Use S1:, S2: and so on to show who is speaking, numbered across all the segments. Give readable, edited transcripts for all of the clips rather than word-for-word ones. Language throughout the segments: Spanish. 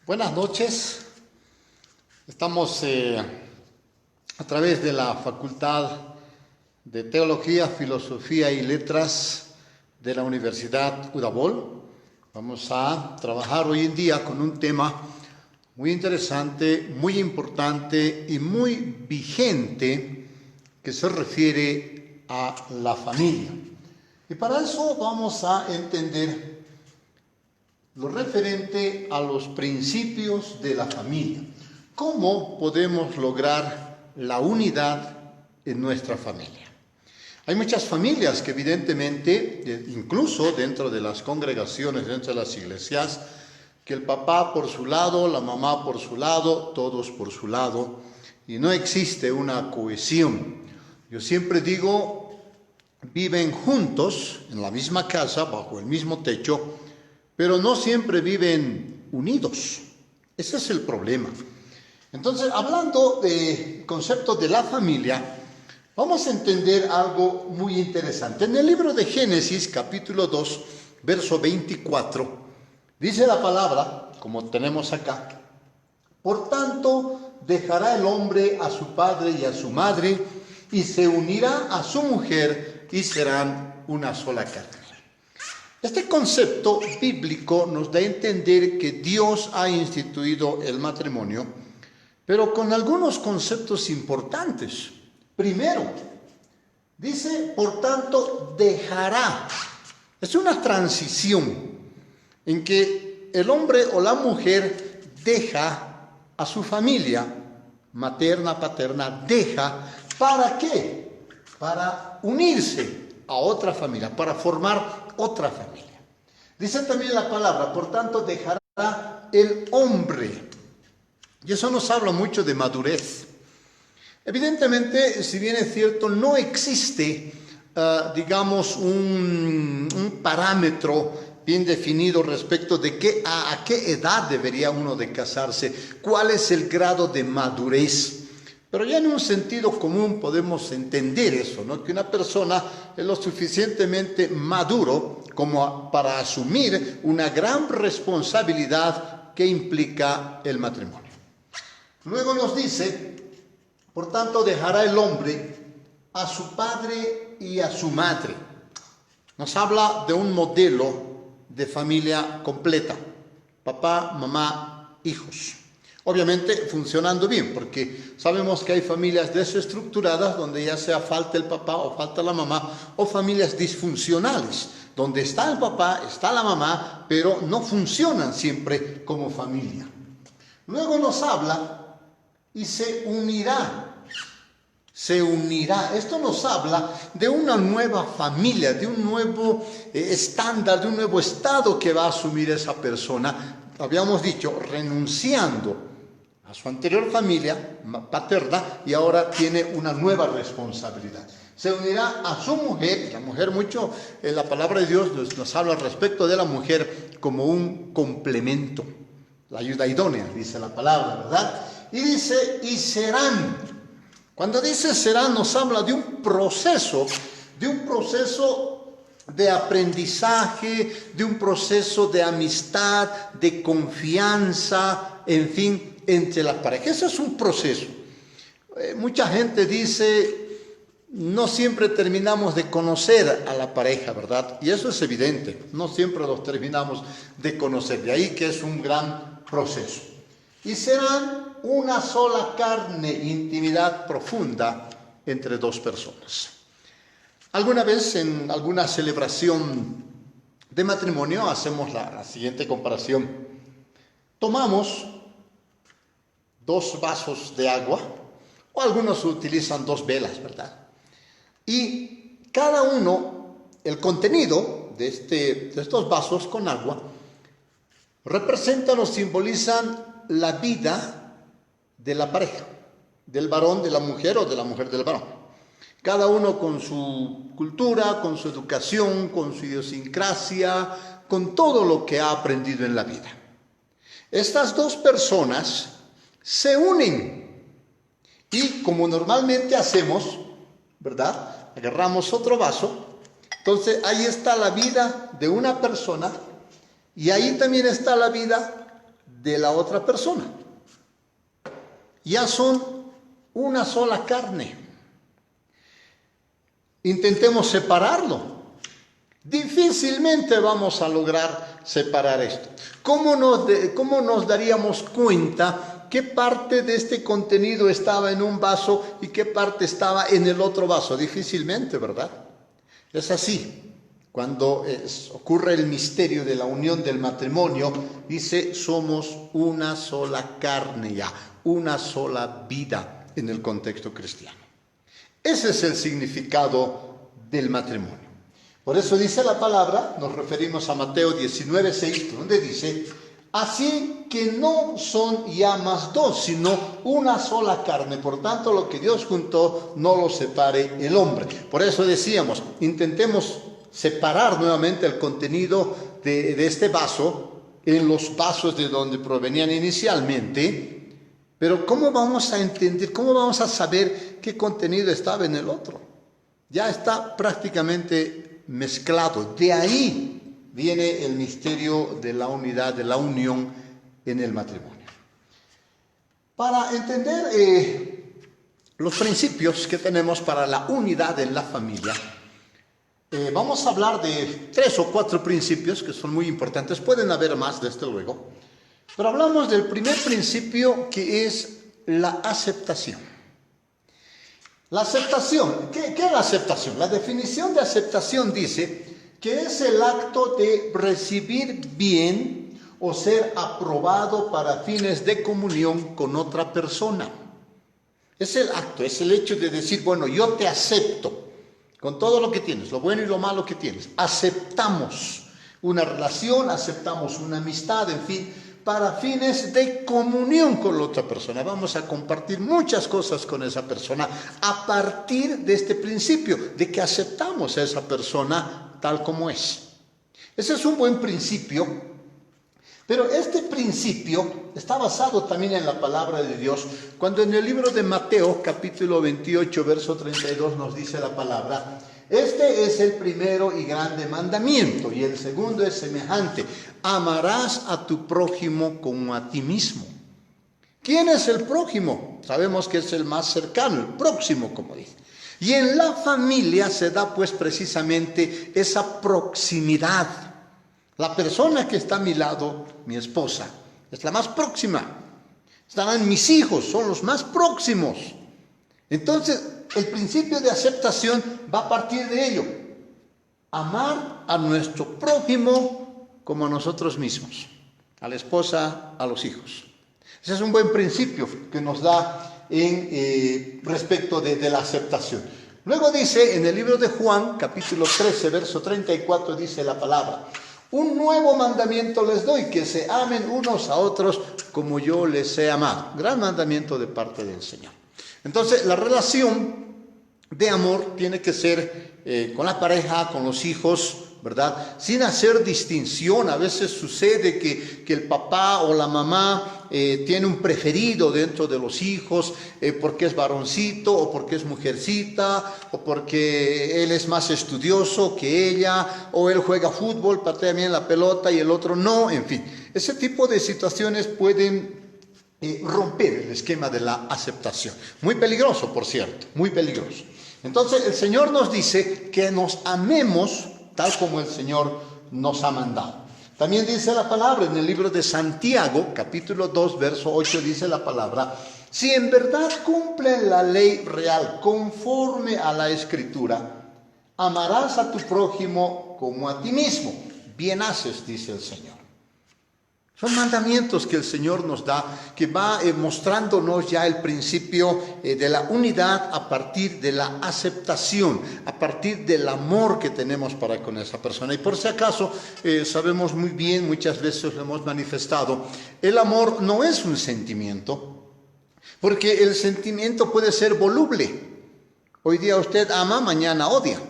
S1: Buenas noches. Estamos a través de la Facultad de Teología, Filosofía y Letras de la Universidad Udabol. Vamos a trabajar hoy en día con un tema muy interesante, muy importante y muy vigente que se refiere a la familia. Y para eso vamos a entender lo referente a los principios de la familia. ¿Cómo podemos lograr la unidad en nuestra familia? Hay muchas familias que evidentemente, incluso dentro de las congregaciones, dentro de las iglesias, que el papá por su lado, la mamá por su lado, todos por su lado, y no existe una cohesión. Yo siempre digo, viven juntos en la misma casa, bajo el mismo techo, pero no siempre viven unidos. Ese es el problema. Entonces, hablando del concepto de la familia, vamos a entender algo muy interesante. En el libro de Génesis, capítulo 2, verso 24, dice la palabra, como tenemos acá: por tanto, dejará el hombre a su padre y a su madre, y se unirá a su mujer, y serán una sola carne. Este concepto bíblico nos da a entender que Dios ha instituido el matrimonio, pero con algunos conceptos importantes. Primero, dice, por tanto, dejará. Es una transición en que el hombre o la mujer deja a su familia, materna, paterna, deja. ¿Para qué? Para unirse a otra familia, para formar otra familia. Dice también la palabra, por tanto, dejará el hombre. Y eso nos habla mucho de madurez. Evidentemente, si bien es cierto, no existe, digamos, un parámetro bien definido respecto de a qué edad debería uno de casarse, cuál es el grado de madurez. Pero ya en un sentido común podemos entender eso, ¿no? Que una persona es lo suficientemente maduro como para asumir una gran responsabilidad que implica el matrimonio. Luego nos dice, por tanto, dejará el hombre a su padre y a su madre. Nos habla de un modelo de familia completa: papá, mamá, hijos. Obviamente funcionando bien, porque sabemos que hay familias desestructuradas donde ya sea falta el papá o falta la mamá, o familias disfuncionales, donde está el papá, está la mamá, pero no funcionan siempre como familia. Luego nos habla y se unirá. Se unirá. Esto nos habla de una nueva familia, de un nuevo estándar, de un nuevo estado que va a asumir esa persona. Habíamos dicho, renunciando a su anterior familia paterna, y ahora tiene una nueva responsabilidad. Se unirá a su mujer. La mujer, mucho en la palabra de Dios nos habla respecto de la mujer como un complemento, la ayuda idónea, dice la palabra, ¿verdad? Y dice, y serán. Cuando dice serán, nos habla de un proceso de aprendizaje, de un proceso de amistad, de confianza, en fin, entre las parejas. Eso es un proceso. Mucha gente dice, no siempre terminamos de conocer a la pareja, ¿verdad? Y eso es evidente, no siempre los terminamos de conocer, de ahí que es un gran proceso. Y serán una sola carne, intimidad profunda entre dos personas. Alguna vez en alguna celebración de matrimonio hacemos la siguiente comparación. Tomamos 2 vasos de agua, o algunos utilizan 2 velas, ¿verdad? Y cada uno, el contenido de estos vasos con agua, representan o simbolizan la vida de la pareja, del varón de la mujer o de la mujer del varón. Cada uno con su cultura, con su educación, con su idiosincrasia, con todo lo que ha aprendido en la vida. Estas 2 personas se unen y, como normalmente hacemos, ¿verdad? Agarramos otro vaso. Entonces ahí está la vida de una persona y ahí también está la vida de la otra persona. Ya son una sola carne. Intentemos separarlo. Difícilmente vamos a lograr separar esto. ¿Cómo nos daríamos cuenta qué parte de este contenido estaba en un vaso y qué parte estaba en el otro vaso? Difícilmente, ¿verdad? Es así. Cuando ocurre el misterio de la unión del matrimonio, dice, somos una sola carne ya, una sola vida en el contexto cristiano. Ese es el significado del matrimonio. Por eso dice la palabra, nos referimos a Mateo 19:6, donde dice, así que no son ya más dos, sino una sola carne. Por tanto, lo que Dios juntó, no lo separe el hombre. Por eso decíamos, intentemos separar nuevamente el contenido de este vaso en los vasos de donde provenían inicialmente. Pero ¿cómo vamos a entender, cómo vamos a saber qué contenido estaba en el otro? Ya está prácticamente mezclado. De ahí viene el misterio de la unidad, de la unión en el matrimonio. Para entender los principios que tenemos para la unidad en la familia, vamos a hablar de 3 o 4 principios que son muy importantes. Pueden haber más, desde luego. Pero hablamos del primer principio, que es la aceptación. La aceptación, ¿qué es la aceptación? La definición de aceptación dice que es el acto de recibir bien o ser aprobado para fines de comunión con otra persona. Es el acto, es el hecho de decir, bueno, yo te acepto con todo lo que tienes, lo bueno y lo malo que tienes. Aceptamos una relación, aceptamos una amistad, en fin, para fines de comunión con la otra persona. Vamos a compartir muchas cosas con esa persona a partir de este principio, de que aceptamos a esa persona tal como es. Ese es un buen principio, pero este principio está basado también en la palabra de Dios, cuando en el libro de Mateo, capítulo 28, verso 32, nos dice la palabra: este es el primero y grande mandamiento, y el segundo es semejante: amarás a tu prójimo como a ti mismo. ¿Quién es el prójimo? Sabemos que es el más cercano, el próximo, como dice. Y en la familia se da pues precisamente esa proximidad. La persona que está a mi lado, mi esposa, es la más próxima. Estarán mis hijos, son los más próximos. Entonces, el principio de aceptación va a partir de ello. Amar a nuestro prójimo como a nosotros mismos. A la esposa, a los hijos. Ese es un buen principio que nos da respecto de la aceptación. Luego dice, en el libro de Juan, capítulo 13, verso 34, dice la palabra: un nuevo mandamiento les doy, que se amen unos a otros como yo les he amado. Gran mandamiento de parte del Señor. Entonces, la relación de amor tiene que ser con la pareja, con los hijos, ¿verdad? Sin hacer distinción. A veces sucede que el papá o la mamá tiene un preferido dentro de los hijos, porque es varoncito o porque es mujercita, o porque él es más estudioso que ella, o él juega fútbol, patea bien la pelota y el otro no, en fin. Ese tipo de situaciones pueden romper el esquema de la aceptación. Muy peligroso, por cierto, muy peligroso. Entonces el Señor nos dice que nos amemos tal como el Señor nos ha mandado. También dice la palabra en el libro de Santiago, capítulo 2, verso 8, dice la palabra: si en verdad cumplen la ley real conforme a la Escritura, amarás a tu prójimo como a ti mismo. Bien haces, dice el Señor. Son mandamientos que el Señor nos da, que va mostrándonos ya el principio de la unidad a partir de la aceptación, a partir del amor que tenemos para con esa persona. Y por si acaso, sabemos muy bien, muchas veces lo hemos manifestado, el amor no es un sentimiento, porque el sentimiento puede ser voluble. Hoy día usted ama, mañana odia.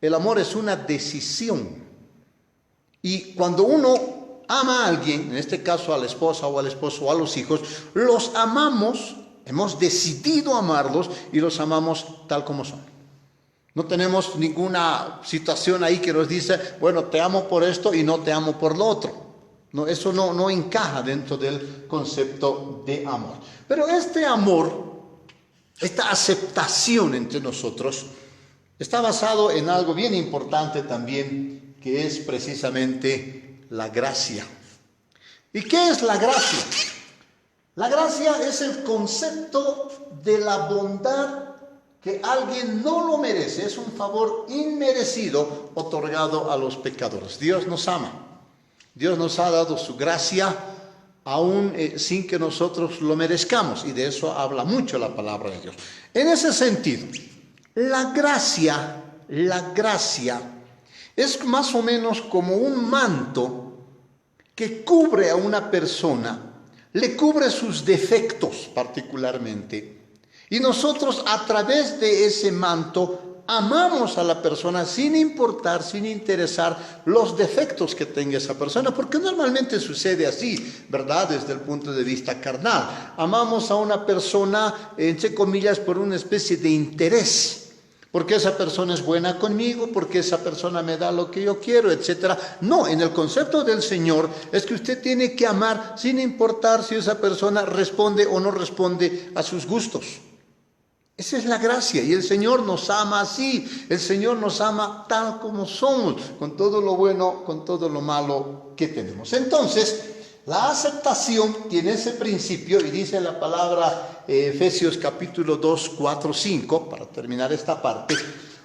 S1: El amor es una decisión. Y cuando uno ama a alguien, en este caso a la esposa o al esposo o a los hijos, los amamos, hemos decidido amarlos y los amamos tal como son. No tenemos ninguna situación ahí que nos dice, bueno, te amo por esto y no te amo por lo otro. No, eso no encaja dentro del concepto de amor. Pero este amor, esta aceptación entre nosotros, está basado en algo bien importante también, que es precisamente la gracia. ¿Y qué es la gracia? La gracia es el concepto de la bondad que alguien no lo merece. Es un favor inmerecido otorgado a los pecadores. Dios nos ama. Dios nos ha dado su gracia aún sin que nosotros lo merezcamos. Y de eso habla mucho la palabra de Dios. En ese sentido, la gracia es más o menos como un manto que cubre a una persona, le cubre sus defectos particularmente. Y nosotros a través de ese manto amamos a la persona sin importar, sin interesar los defectos que tenga esa persona, porque normalmente sucede así, ¿verdad? Desde el punto de vista carnal. Amamos a una persona, entre comillas, por una especie de interés. Porque esa persona es buena conmigo, porque esa persona me da lo que yo quiero, etc. No, en el concepto del Señor es que usted tiene que amar sin importar si esa persona responde o no responde a sus gustos. Esa es la gracia, y el Señor nos ama así. El Señor nos ama tal como somos, con todo lo bueno, con todo lo malo que tenemos. Entonces, la aceptación tiene ese principio, y dice la palabra Efesios capítulo 2, 4, 5, para terminar esta parte,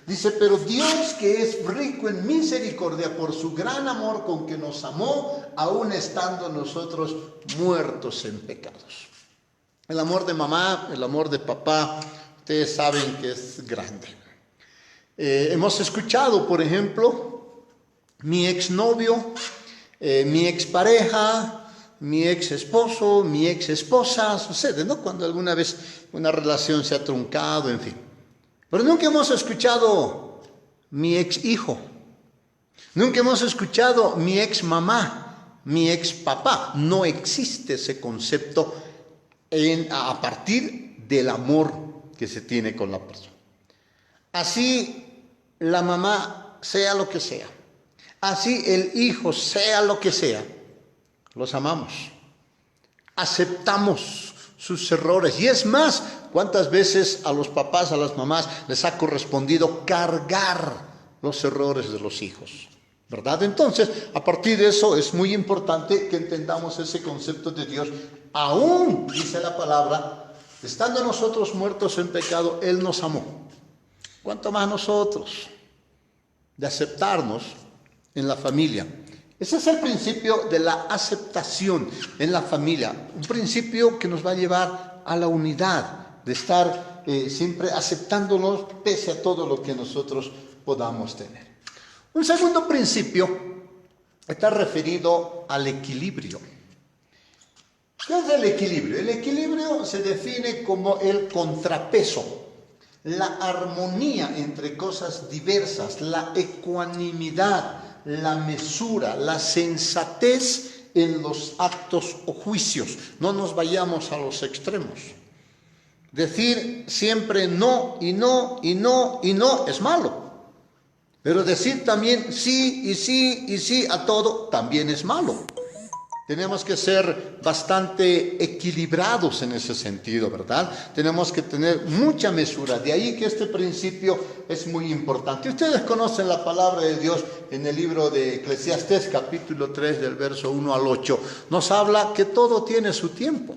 S1: dice: pero Dios, que es rico en misericordia por su gran amor con que nos amó, aun estando nosotros muertos en pecados. El amor de mamá, el amor de papá, ustedes saben que es grande. Hemos escuchado, por ejemplo, mi exnovio, mi expareja, mi ex esposo, mi ex esposa, sucede, ¿no? Cuando alguna vez una relación se ha truncado, en fin. Pero nunca hemos escuchado mi ex hijo, nunca hemos escuchado mi ex mamá, mi ex papá. No existe ese concepto a partir del amor que se tiene con la persona. Así la mamá sea lo que sea, así el hijo sea lo que sea, los amamos, aceptamos sus errores. Y es más, ¿cuántas veces a los papás, a las mamás les ha correspondido cargar los errores de los hijos? ¿Verdad? Entonces, a partir de eso es muy importante que entendamos ese concepto de Dios. Aún, dice la palabra, estando nosotros muertos en pecado, Él nos amó. ¿Cuánto más nosotros? De aceptarnos en la familia. Ese es el principio de la aceptación en la familia. Un principio que nos va a llevar a la unidad, de estar siempre aceptándonos pese a todo lo que nosotros podamos tener. Un segundo principio está referido al equilibrio. ¿Qué es el equilibrio? El equilibrio se define como el contrapeso, la armonía entre cosas diversas, la ecuanimidad, la mesura, la sensatez en los actos o juicios. No nos vayamos a los extremos. Decir siempre no y no y no y no es malo. Pero decir también sí y sí y sí a todo también es malo. Tenemos que ser bastante equilibrados en ese sentido, ¿verdad? Tenemos que tener mucha mesura. De ahí que este principio es muy importante. Ustedes conocen la palabra de Dios en el libro de Eclesiastés, capítulo 3, del verso 1 al 8. Nos habla que todo tiene su tiempo.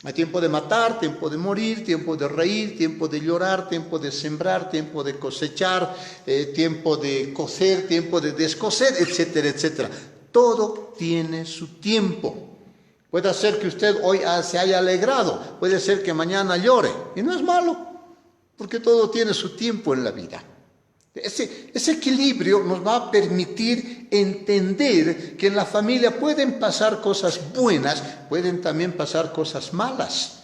S1: Hay tiempo de matar, tiempo de morir, tiempo de reír, tiempo de llorar, tiempo de sembrar, tiempo de cosechar, tiempo de coser, tiempo de descoser, etcétera, etcétera. Todo tiene su tiempo. Puede ser que usted hoy se haya alegrado, puede ser que mañana llore, y no es malo, porque todo tiene su tiempo en la vida. Ese equilibrio nos va a permitir entender que en la familia pueden pasar cosas buenas, pueden también pasar cosas malas,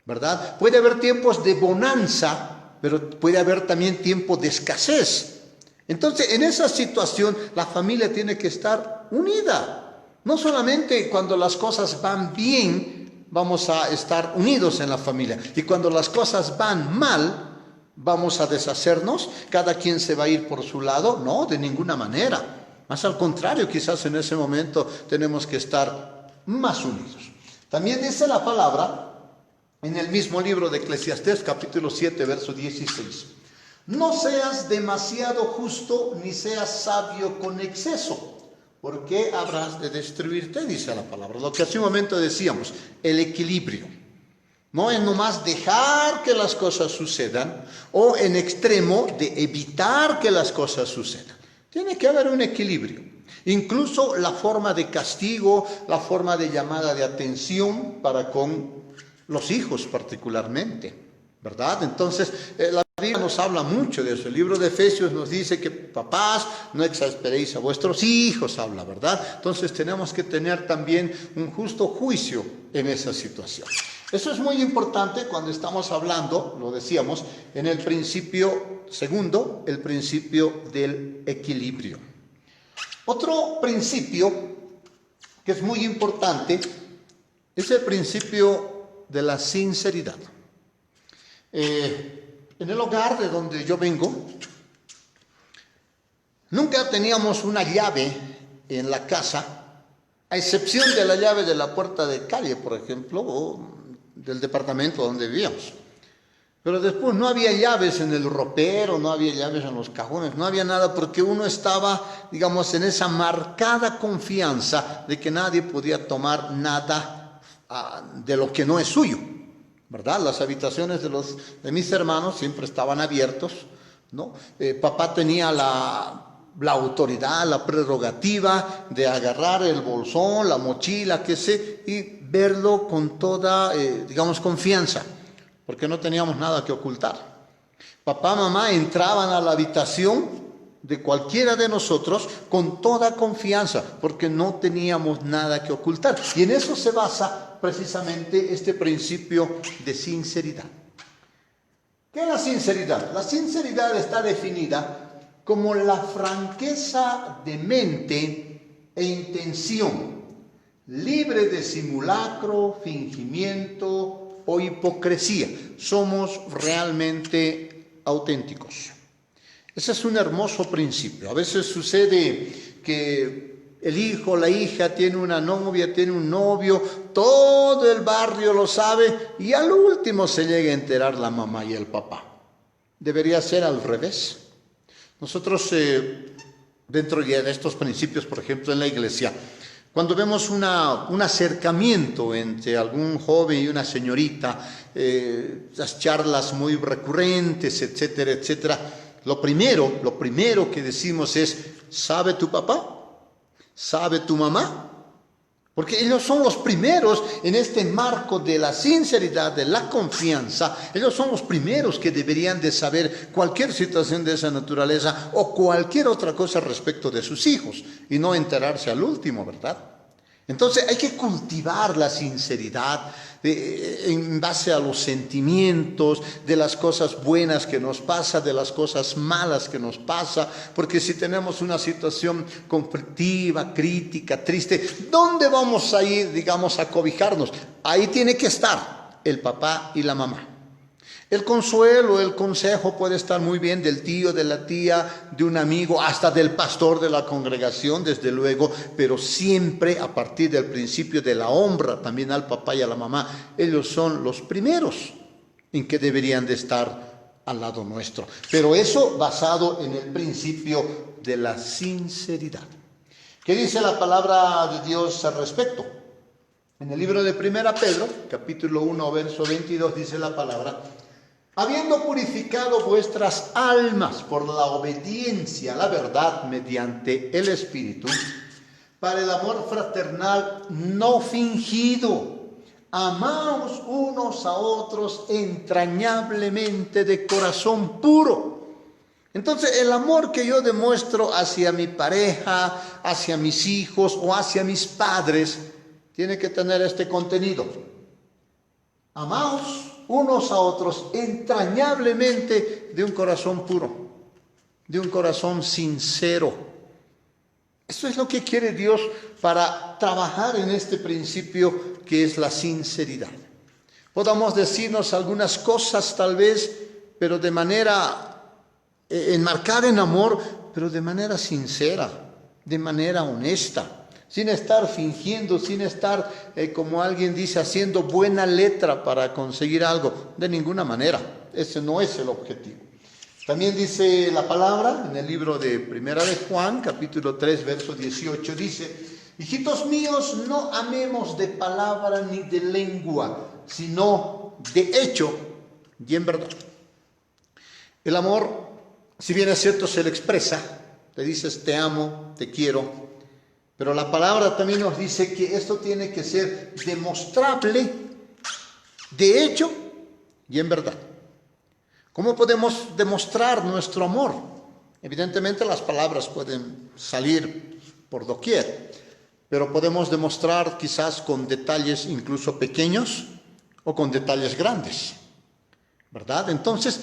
S1: ¿verdad? Puede haber tiempos de bonanza, pero puede haber también tiempos de escasez. Entonces, en esa situación, la familia tiene que estar unida. No solamente cuando las cosas van bien, vamos a estar unidos en la familia. Y cuando las cosas van mal, vamos a deshacernos, cada quien se va a ir por su lado. No, de ninguna manera. Más al contrario, quizás en ese momento tenemos que estar más unidos. También dice la palabra en el mismo libro de Eclesiastés, capítulo 7, verso 16. No seas demasiado justo, ni seas sabio con exceso, porque habrás de destruirte, dice la palabra. Lo que hace un momento decíamos, el equilibrio. No es nomás dejar que las cosas sucedan, o en extremo de evitar que las cosas sucedan. Tiene que haber un equilibrio. Incluso la forma de castigo, la forma de llamada de atención para con los hijos particularmente, ¿verdad? Entonces, la Biblia nos habla mucho de eso. El libro de Efesios nos dice que papás, no exasperéis a vuestros hijos, habla, ¿verdad? Entonces tenemos que tener también un justo juicio en esa situación. Eso es muy importante cuando estamos hablando, lo decíamos, en el principio segundo, el principio del equilibrio. Otro principio que es muy importante es el principio de la sinceridad. En el hogar de donde yo vengo, nunca teníamos una llave en la casa, a excepción de la llave de la puerta de calle, por ejemplo, o del departamento donde vivíamos. Pero después no había llaves en el ropero, no había llaves en los cajones, no había nada, porque uno estaba, digamos, en esa marcada confianza de que nadie podía tomar nada de lo que no es suyo, ¿verdad? Las habitaciones de mis hermanos siempre estaban abiertos, ¿no? Papá tenía la autoridad, la prerrogativa de agarrar el bolsón, la mochila, qué sé, y verlo con toda, digamos, confianza, porque no teníamos nada que ocultar. Papá, mamá entraban a la habitación de cualquiera de nosotros con toda confianza, porque no teníamos nada que ocultar. Y en eso se basa precisamente este principio de sinceridad. ¿Qué es la sinceridad? La sinceridad está definida como la franqueza de mente e intención, libre de simulacro, fingimiento o hipocresía. Somos realmente auténticos. Ese es un hermoso principio. A veces sucede que el hijo, la hija tiene una novia, tiene un novio, todo el barrio lo sabe y al último se llega a enterar la mamá y el papá. Debería ser al revés. Nosotros, dentro ya de estos principios, por ejemplo, en la iglesia, cuando vemos un acercamiento entre algún joven y una señorita, las charlas muy recurrentes, etcétera, etcétera, lo primero que decimos es, ¿sabe tu papá? ¿Sabe tu mamá? Porque ellos son los primeros en este marco de la sinceridad, de la confianza. Ellos son los primeros que deberían de saber cualquier situación de esa naturaleza o cualquier otra cosa respecto de sus hijos y no enterarse al último, ¿verdad? Entonces hay que cultivar la sinceridad en base a los sentimientos, de las cosas buenas que nos pasa, de las cosas malas que nos pasa, porque si tenemos una situación conflictiva, crítica, triste, ¿dónde vamos a ir, digamos, a cobijarnos? Ahí tiene que estar el papá y la mamá. El consuelo, el consejo puede estar muy bien del tío, de la tía, de un amigo, hasta del pastor de la congregación, desde luego, pero siempre a partir del principio de la honra también al papá y a la mamá. Ellos son los primeros en que deberían de estar al lado nuestro. Pero eso basado en el principio de la sinceridad. ¿Qué dice la palabra de Dios al respecto? En el libro de 1 Pedro, capítulo 1, verso 22, dice la palabra: habiendo purificado vuestras almas por la obediencia a la verdad mediante el Espíritu, para el amor fraternal no fingido, amaos unos a otros entrañablemente de corazón puro. Entonces, el amor que yo demuestro hacia mi pareja, hacia mis hijos o hacia mis padres, tiene que tener este contenido: amaos unos a otros entrañablemente de un corazón puro, de un corazón sincero. Eso es lo que quiere Dios para trabajar en este principio que es la sinceridad. Podamos decirnos algunas cosas tal vez, pero de manera enmarcada en amor, pero de manera sincera, de manera honesta, sin estar fingiendo, sin estar, como alguien dice, haciendo buena letra para conseguir algo. De ninguna manera, ese no es el objetivo. También dice la palabra en el libro de Primera de Juan, capítulo 3, verso 18, dice: hijitos míos, no amemos de palabra ni de lengua, sino de hecho y en verdad. El amor, si bien es cierto, se le expresa, le dices te amo, te quiero, pero la palabra también nos dice que esto tiene que ser demostrable de hecho y en verdad. ¿Cómo podemos demostrar nuestro amor? Evidentemente las palabras pueden salir por doquier, pero podemos demostrar quizás con detalles incluso pequeños o con detalles grandes, ¿verdad? Entonces,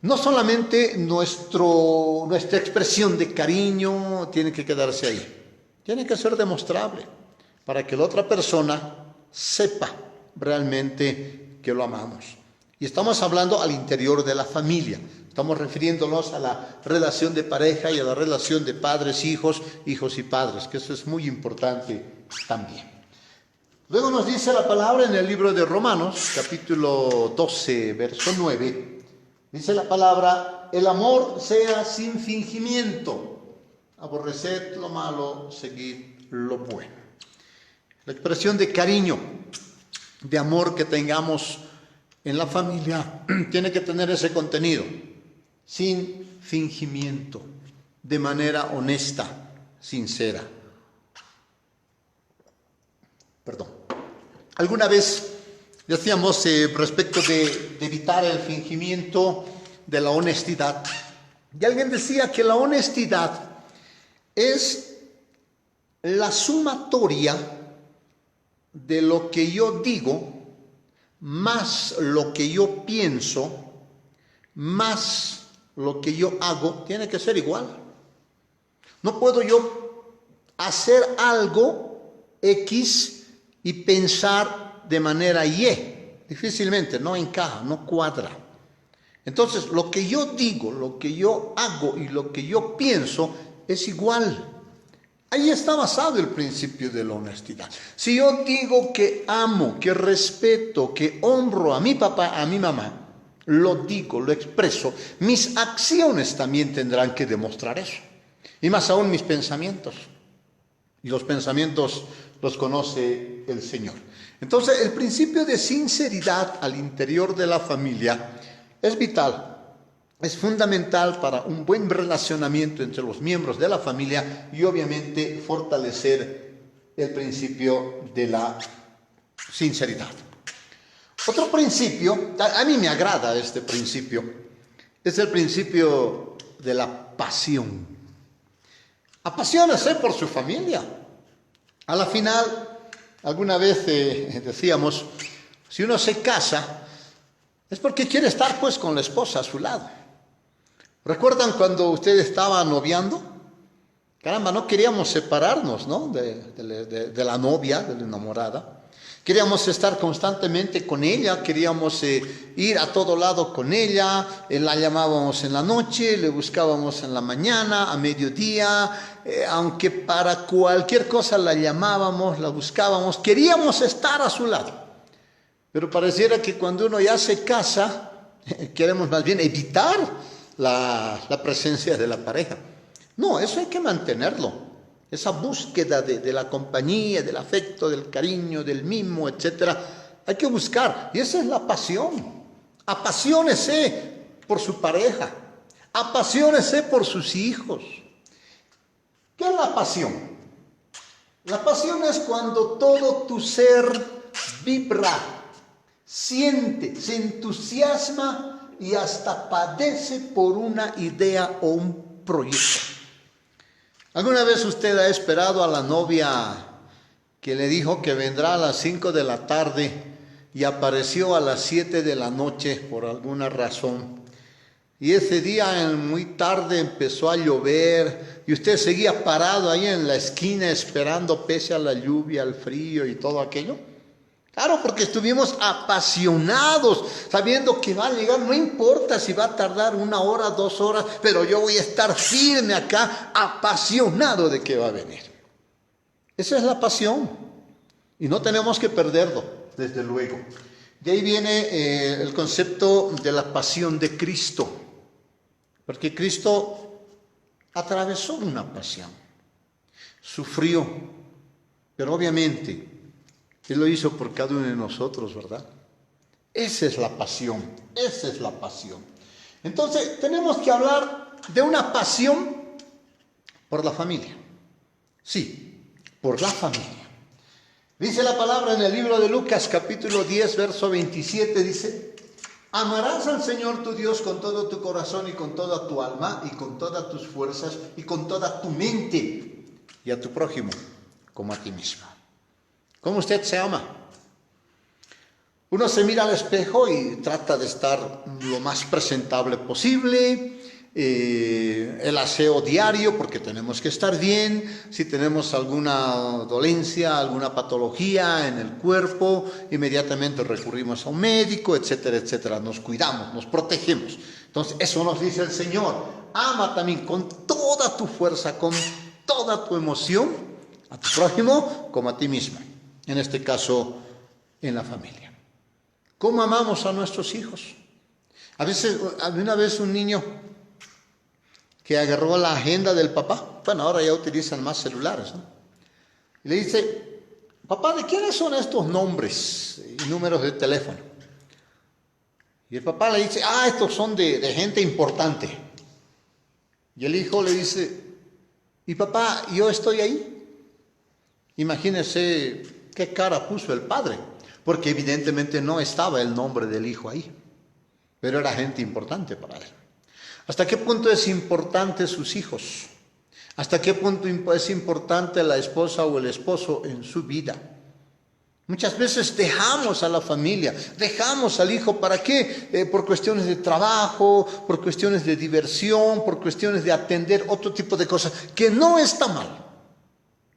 S1: no solamente nuestra expresión de cariño tiene que quedarse ahí, tiene que ser demostrable para que la otra persona sepa realmente que lo amamos. Y estamos hablando al interior de la familia. Estamos refiriéndonos a la relación de pareja y a la relación de padres, hijos, hijos y padres, que eso es muy importante también. Luego nos dice la palabra en el libro de Romanos, capítulo 12, verso 9. Dice la palabra: el amor sea sin fingimiento, aborreced lo malo, seguid lo bueno. La expresión de cariño, de amor que tengamos en la familia tiene que tener ese contenido, sin fingimiento, de manera honesta, sincera. Perdón. Alguna vez decíamos respecto de evitar el fingimiento, de la honestidad. Y alguien decía que la honestidad es la sumatoria de lo que yo digo más lo que yo pienso, más lo que yo hago, tiene que ser igual. No puedo yo hacer algo X y pensar de manera Y. Difícilmente, no encaja, no cuadra. Entonces, lo que yo digo, lo que yo hago y lo que yo pienso es igual. Ahí está basado el principio de la honestidad. Si yo digo que amo, que respeto, que honro a mi papá, a mi mamá, lo digo, lo expreso, mis acciones también tendrán que demostrar eso. Y más aún mis pensamientos. Y los pensamientos los conoce el Señor. Entonces, el principio de sinceridad al interior de la familia es vital. Es fundamental para un buen relacionamiento entre los miembros de la familia y obviamente fortalecer el principio de la sinceridad. Otro principio, a mí me agrada este principio, es el principio de la pasión. Apasionarse por su familia. A la final, alguna vez decíamos, si uno se casa, es porque quiere estar pues con la esposa a su lado. ¿Recuerdan cuando usted estaba noviando? Caramba, no queríamos separarnos, ¿no? de la novia, de la enamorada. Queríamos estar constantemente con ella, queríamos ir a todo lado con ella, la llamábamos en la noche, le buscábamos en la mañana, a mediodía, aunque para cualquier cosa la llamábamos, la buscábamos, queríamos estar a su lado. Pero pareciera que cuando uno ya se casa, queremos más bien evitar la presencia de la pareja. No, eso hay que mantenerlo. Esa búsqueda de la compañía, del afecto, del cariño, del mimo, etc. Hay que buscar. Y esa es la pasión. Apasionese por su pareja. Apasionese por sus hijos. ¿Qué es la pasión? La pasión es cuando todo tu ser vibra, siente, se entusiasma y hasta padece por una idea o un proyecto. ¿Alguna vez usted ha esperado a la novia que le dijo que vendrá a las 5 de la tarde y apareció a las 7 de la noche por alguna razón? Y ese día muy tarde empezó a llover y usted seguía parado ahí en la esquina esperando pese a la lluvia, al frío y todo aquello. Claro, porque estuvimos apasionados, sabiendo que va a llegar, no importa si va a tardar 1 hora, 2 horas, pero yo voy a estar firme acá, apasionado de que va a venir. Esa es la pasión y no tenemos que perderlo, desde luego. De ahí viene el concepto de la pasión de Cristo, porque Cristo atravesó una pasión, sufrió, pero obviamente Él lo hizo por cada uno de nosotros, ¿verdad? Esa es la pasión, esa es la pasión. Entonces, tenemos que hablar de una pasión por la familia. Sí, por la familia. Dice la palabra en el libro de Lucas, capítulo 10, verso 27, dice: amarás al Señor tu Dios con todo tu corazón y con toda tu alma y con todas tus fuerzas y con toda tu mente, y a tu prójimo como a ti mismo. ¿Cómo usted se ama? Uno se mira al espejo y trata de estar lo más presentable posible, el aseo diario, porque tenemos que estar bien. Si tenemos alguna dolencia, alguna patología en el cuerpo, inmediatamente recurrimos a un médico, etcétera, etcétera. Nos cuidamos, nos protegemos. Entonces, eso nos dice el Señor. Ama también con toda tu fuerza, con toda tu emoción, a tu prójimo como a ti mismo. En este caso, en la familia. ¿Cómo amamos a nuestros hijos? A veces, una vez un niño que agarró la agenda del papá, bueno, ahora ya utilizan más celulares, ¿no? Y le dice: papá, ¿de quiénes son estos nombres y números de teléfono? Y el papá le dice: estos son de gente importante. Y el hijo le dice: ¿y papá, yo estoy ahí? Imagínese qué cara puso el padre, porque evidentemente no estaba el nombre del hijo ahí, pero era gente importante para él. ¿Hasta qué punto es importante sus hijos? ¿Hasta qué punto es importante la esposa o el esposo en su vida? Muchas veces dejamos a la familia, dejamos al hijo, ¿para qué? Por cuestiones de trabajo, por cuestiones de diversión, por cuestiones de atender otro tipo de cosas, que no está mal.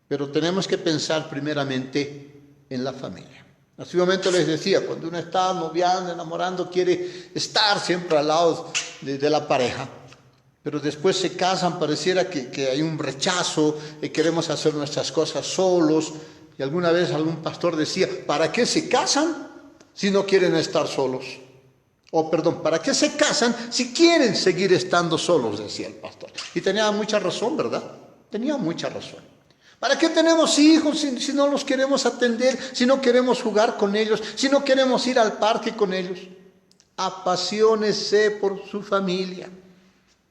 S1: Pero tenemos que pensar primeramente en la familia. Hace un momento les decía, cuando uno está noviando, enamorando, quiere estar siempre al lado de la pareja, pero después se casan, pareciera que hay un rechazo, queremos hacer nuestras cosas solos. Y alguna vez algún pastor decía: ¿para qué se casan si no quieren estar solos? ¿Para qué se casan si quieren seguir estando solos?, decía el pastor. Y tenía mucha razón, ¿verdad? Tenía mucha razón. ¿Para qué tenemos hijos si no los queremos atender, si no queremos jugar con ellos, si no queremos ir al parque con ellos? Apaciónese por su familia.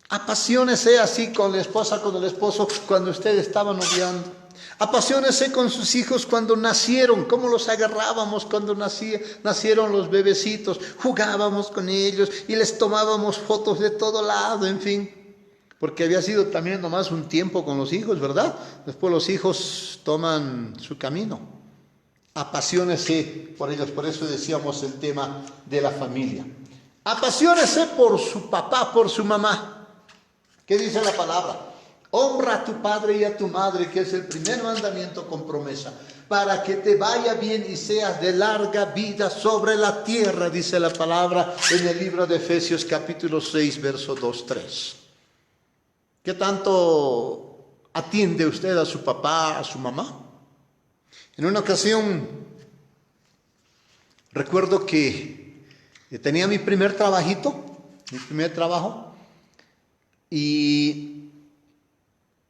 S1: Apaciónese así con la esposa, con el esposo, cuando usted estaba noviando. Apaciónese con sus hijos cuando nacieron, cómo los agarrábamos cuando nacieron los bebecitos, jugábamos con ellos y les tomábamos fotos de todo lado, en fin. Porque había sido también nomás un tiempo con los hijos, ¿verdad? Después los hijos toman su camino. Apaciónese por ellos, por eso decíamos el tema de la familia. Apaciónese por su papá, por su mamá. ¿Qué dice la palabra? Honra a tu padre y a tu madre, que es el primer mandamiento con promesa, para que te vaya bien y seas de larga vida sobre la tierra, dice la palabra en el libro de Efesios capítulo 6, verso 2-3. ¿Qué tanto atiende usted a su papá, a su mamá? En una ocasión, recuerdo que tenía mi primer trabajo, y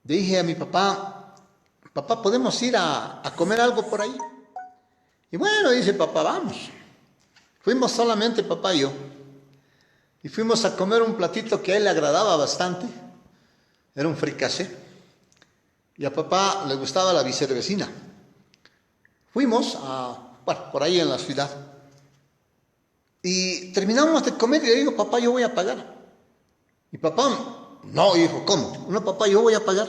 S1: dije a mi papá: papá, ¿podemos ir a comer algo por ahí? Y bueno, dice papá, vamos. Fuimos solamente papá y yo. Y fuimos a comer un platito que a él le agradaba bastante. Era un fricasé. Y a papá le gustaba la bicervecina. Fuimos por ahí en la ciudad. Y terminamos de comer y le digo: papá, yo voy a pagar. Y papá: no, hijo, ¿cómo? No, papá, yo voy a pagar.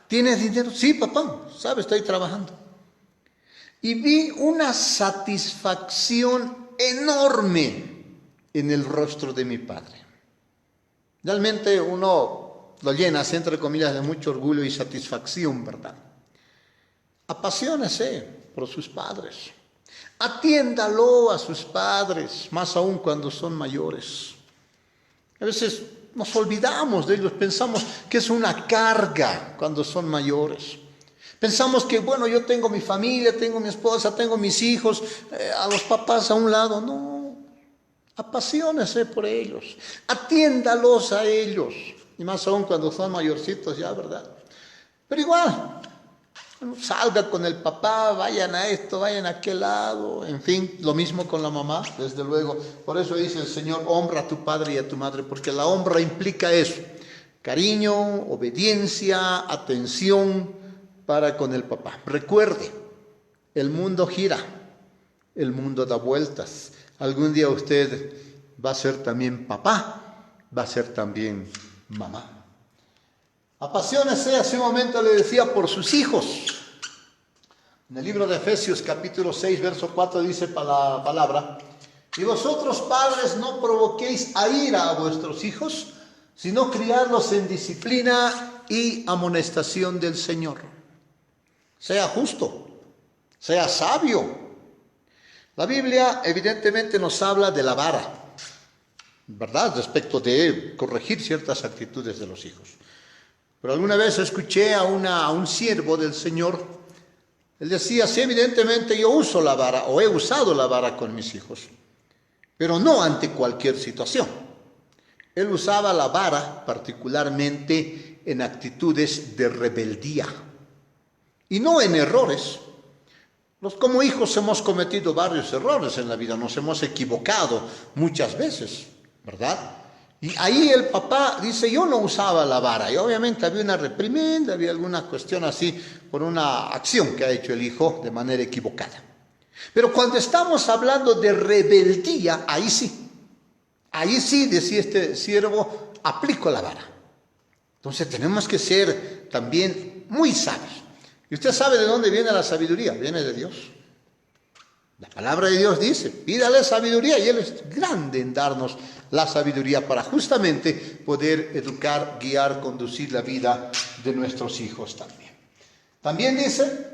S1: ¿Tienes dinero? Sí, papá, sabe, estoy trabajando. Y vi una satisfacción enorme en el rostro de mi padre. Realmente uno lo llena, entre comillas, de mucho orgullo y satisfacción, ¿verdad? Apaciónese. por sus padres. Atiéndalo a sus padres, más aún cuando son mayores. A veces nos olvidamos de ellos, pensamos que es una carga cuando son mayores. Pensamos que, bueno, yo tengo mi familia, tengo mi esposa, tengo mis hijos, a los papás a un lado. No, apasionese por ellos, atiéndalos a ellos. Y más aún cuando son mayorcitos ya, ¿verdad? Pero igual, salga con el papá, vayan a esto, vayan a aquel lado, en fin, lo mismo con la mamá, desde luego. Por eso dice el Señor, honra a tu padre y a tu madre, porque la honra implica eso, cariño, obediencia, atención para con el papá. Recuerde, el mundo gira, el mundo da vueltas. Algún día usted va a ser también papá, va a ser también mamá. Apaciónese, hace un momento le decía, por sus hijos. En el libro de Efesios capítulo 6, verso 4 dice la palabra: y vosotros padres no provoquéis a ira a vuestros hijos, sino criarlos en disciplina y amonestación del Señor. Sea justo, sea sabio. La Biblia evidentemente nos habla de la vara, ¿verdad? Respecto de corregir ciertas actitudes de los hijos. Pero alguna vez escuché a un siervo del Señor, él decía, sí, evidentemente yo uso la vara, o he usado la vara con mis hijos, pero no ante cualquier situación. Él usaba la vara particularmente en actitudes de rebeldía, y no en errores. Como hijos hemos cometido varios errores en la vida, nos hemos equivocado muchas veces, ¿verdad? Y ahí el papá dice, yo no usaba la vara, y obviamente había una reprimenda, había alguna cuestión así por una acción que ha hecho el hijo de manera equivocada. Pero cuando estamos hablando de rebeldía, ahí sí, decía este siervo, aplico la vara. Entonces tenemos que ser también muy sabios. Y usted sabe de dónde viene la sabiduría, viene de Dios. La palabra de Dios dice, pídale sabiduría, y Él es grande en darnos la sabiduría para justamente poder educar, guiar, conducir la vida de nuestros hijos también. También dice,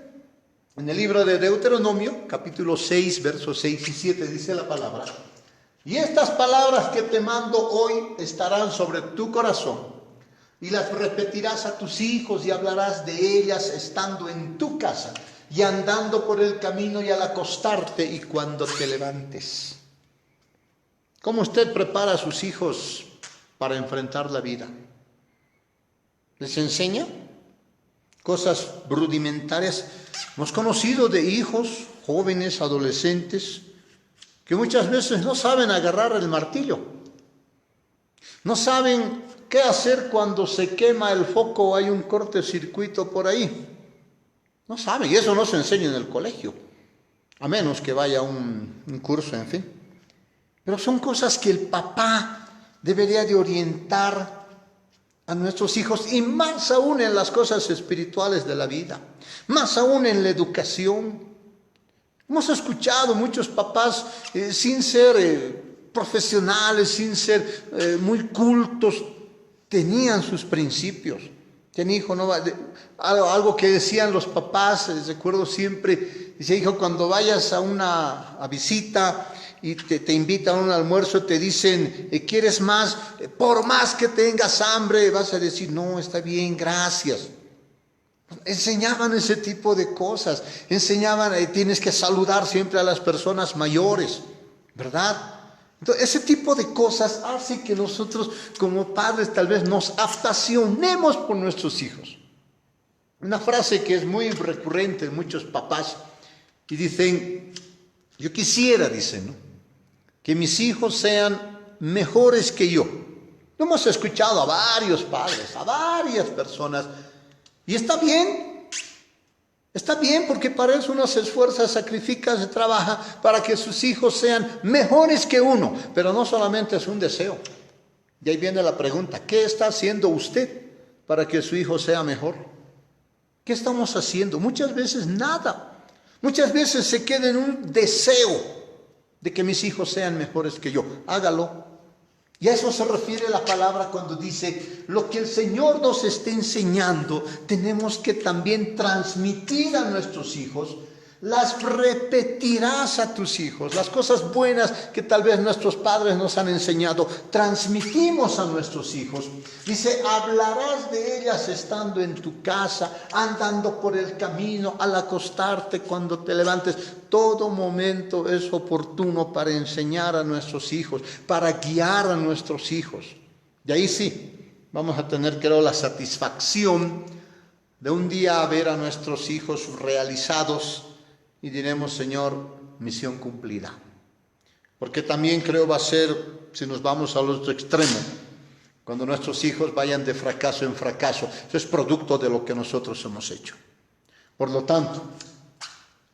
S1: en el libro de Deuteronomio, capítulo 6, versos 6 y 7, dice la palabra: y estas palabras que te mando hoy estarán sobre tu corazón, y las repetirás a tus hijos y hablarás de ellas estando en tu casa y andando por el camino y al acostarte y cuando te levantes. ¿Cómo usted prepara a sus hijos para enfrentar la vida? ¿Les enseña cosas rudimentarias? Hemos conocido de hijos, jóvenes, adolescentes, que muchas veces no saben agarrar el martillo. No saben qué hacer cuando se quema el foco o hay un cortocircuito por ahí. No saben, y eso no se enseña en el colegio, a menos que vaya a un curso, en fin. Pero son cosas que el papá debería de orientar a nuestros hijos, y más aún en las cosas espirituales de la vida, más aún en la educación. Hemos escuchado muchos papás sin ser profesionales, sin ser muy cultos, tenían sus principios. Hijo, no, algo que decían los papás, recuerdo siempre, dice, hijo, cuando vayas a visita y te invitan a un almuerzo, te dicen, ¿quieres más? Por más que tengas hambre, vas a decir, no, está bien, gracias. Enseñaban ese tipo de cosas, enseñaban, tienes que saludar siempre a las personas mayores, ¿verdad? Entonces, ese tipo de cosas hace que nosotros como padres tal vez nos apasionemos por nuestros hijos. Una frase que es muy recurrente en muchos papás, y dicen, yo quisiera, dicen, ¿no?, que mis hijos sean mejores que yo. Lo hemos escuchado a varios padres, a varias personas, y está bien porque para eso uno se esfuerza, sacrifica, se trabaja para que sus hijos sean mejores que uno, pero no solamente es un deseo. Y ahí viene la pregunta, ¿qué está haciendo usted para que su hijo sea mejor? ¿Qué estamos haciendo? Muchas veces nada. Muchas veces se queda en un deseo de que mis hijos sean mejores que yo. Hágalo. Y a eso se refiere la palabra cuando dice, lo que el Señor nos está enseñando, tenemos que también transmitir a nuestros hijos las repetirás a tus hijos. Las cosas buenas que tal vez nuestros padres nos han enseñado, transmitimos a nuestros hijos. Dice, hablarás de ellas estando en tu casa, andando por el camino, al acostarte, cuando te levantes. Todo momento es oportuno para enseñar a nuestros hijos, para guiar a nuestros hijos. Y ahí sí, vamos a tener, creo, la satisfacción de un día ver a nuestros hijos realizados y diremos, Señor, misión cumplida. Porque también creo va a ser, si nos vamos al otro extremo, cuando nuestros hijos vayan de fracaso en fracaso. Eso es producto de lo que nosotros hemos hecho. Por lo tanto,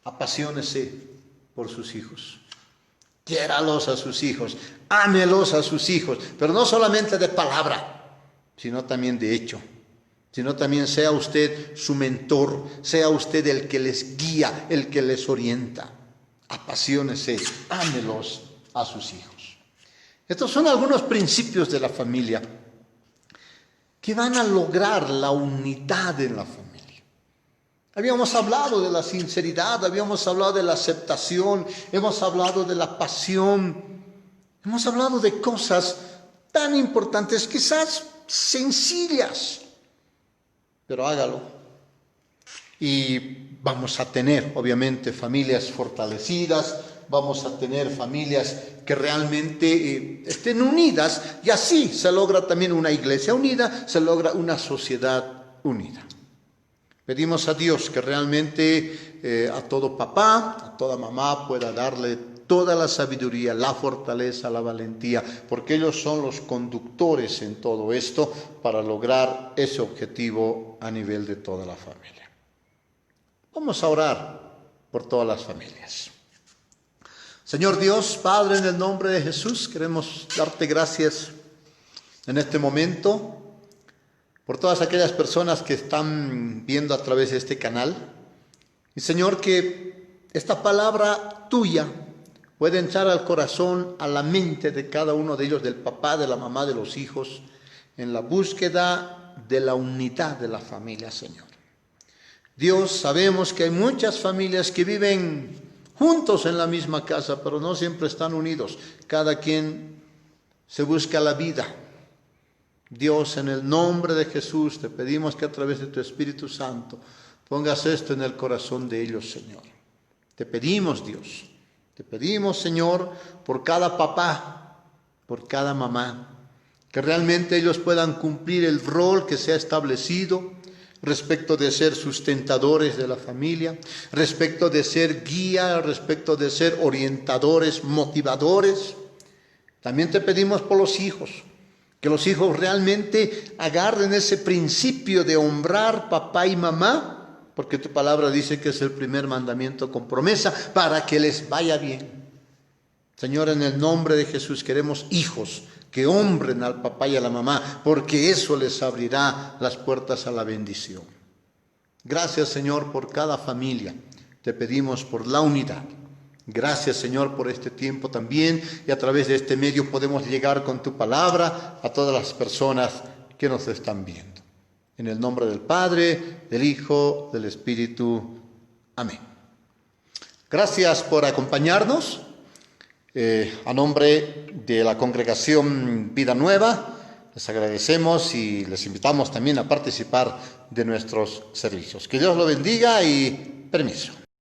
S1: apasionese por sus hijos. Quiéralos a sus hijos, ámelos a sus hijos, pero no solamente de palabra, sino también de hecho. Sino también sea usted su mentor, sea usted el que les guía, el que les orienta. Apasionese, ámelos a sus hijos. Estos son algunos principios de la familia que van a lograr la unidad en la familia. Habíamos hablado de la sinceridad, habíamos hablado de la aceptación, hemos hablado de la pasión, hemos hablado de cosas tan importantes, quizás sencillas, pero hágalo. Y vamos a tener, obviamente, familias fortalecidas, vamos a tener familias que realmente estén unidas, y así se logra también una iglesia unida, se logra una sociedad unida. Pedimos a Dios que realmente a todo papá, a toda mamá pueda darle toda la sabiduría, la fortaleza, la valentía, porque ellos son los conductores en todo esto para lograr ese objetivo a nivel de toda la familia. Vamos a orar por todas las familias. Señor Dios, Padre, en el nombre de Jesús, queremos darte gracias en este momento por todas aquellas personas que están viendo a través de este canal. Y Señor, que esta palabra tuya puede entrar al corazón, a la mente de cada uno de ellos, del papá, de la mamá, de los hijos, en la búsqueda de la unidad de la familia, Señor. Dios, sabemos que hay muchas familias que viven juntos en la misma casa, pero no siempre están unidos. Cada quien se busca la vida. Dios, en el nombre de Jesús, te pedimos que a través de tu Espíritu Santo pongas esto en el corazón de ellos, Señor. Te pedimos, Dios. Te pedimos, Señor, por cada papá, por cada mamá, que realmente ellos puedan cumplir el rol que se ha establecido respecto de ser sustentadores de la familia, respecto de ser guía, respecto de ser orientadores, motivadores. También te pedimos por los hijos, que los hijos realmente agarren ese principio de honrar papá y mamá, porque tu palabra dice que es el primer mandamiento con promesa para que les vaya bien. Señor, en el nombre de Jesús queremos hijos que honren al papá y a la mamá, porque eso les abrirá las puertas a la bendición. Gracias, Señor, por cada familia. Te pedimos por la unidad. Gracias, Señor, por este tiempo también, y a través de este medio podemos llegar con tu palabra a todas las personas que nos están viendo. En el nombre del Padre, del Hijo, del Espíritu. Amén. Gracias por acompañarnos. A nombre de la congregación Vida Nueva, les agradecemos y les invitamos también a participar de nuestros servicios. Que Dios lo bendiga y permiso.